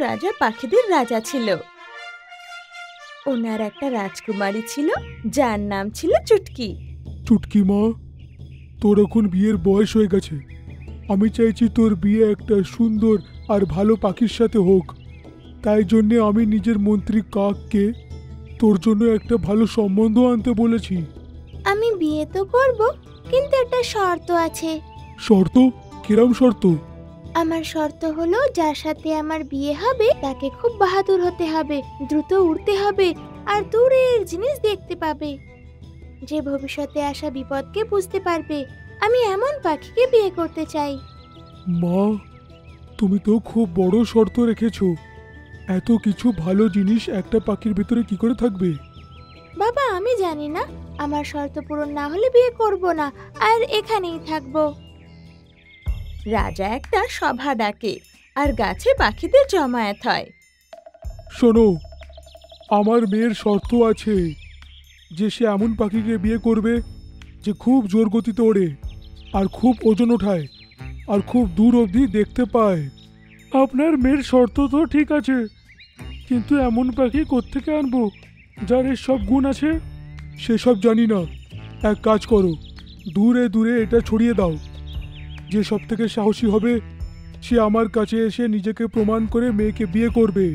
রাজা পাখিদের রাজা ছিল। ওনার একটা রাজকুমারী ছিল যার নাম ছিল চুটকি। চুটকি মা, তোর এখন বিয়ের বয়স হয়ে গেছে। আমি চাইছি তোর বিয়ে একটা সুন্দর আর ভালো পাখির সাথে হোক। তাই জন্যে আমি নিজের মন্ত্রী কাককে তোর জন্য একটা ভালো সম্বন্ধ আনতে বলেছি। আমি বিয়ে তো করব, কিন্তু একটা শর্ত আছে। শর্ত? কিরম শর্ত? আমার শর্ত হলো, যার সাথে আমার বিয়ে হবে তাকে খুব বাহাদুর হতে হবে, দ্রুত উড়তে হবে, আর দূরের জিনিস দেখতে পাবে, যে ভবিষ্যতে আসা বিপদকে বুঝতে পারবে। আমি এমন পাখিকে বিয়ে করতে চাই। মা, তুমি তো খুব বড় শর্ত রেখেছো। এত কিছু ভালো জিনিস একটা পাখির ভিতরে কি করে থাকবে? বাবা, আমি জানি না, আমার শর্ত পূরণ না হলে বিয়ে করব না, আর এখানেই থাকবো। রাজা একটা সভা ডাকে আর গাছে পাখিদের জমায়েত হয়। শোনো, আমার মেয়ের শর্ত আছে যে সে এমন পাখিকে বিয়ে করবে যে খুব জোর গতিতে ওড়ে, আর খুব ওজন ওঠায়, আর খুব দূর অবধি দেখতে পায়। আপনার মেয়ের শর্ত তো ঠিক আছে, কিন্তু এমন পাখি কোত্থেকে আনবো যার এর সব গুণ আছে? সেসব জানি না। এক কাজ করো, দূরে দূরে এটা ছড়িয়ে দাও। যে সব থেকে সাহসী হবে সে আমার কাছে এসে নিজেকে প্রমাণ করে মেয়েকে বিয়ে করবে।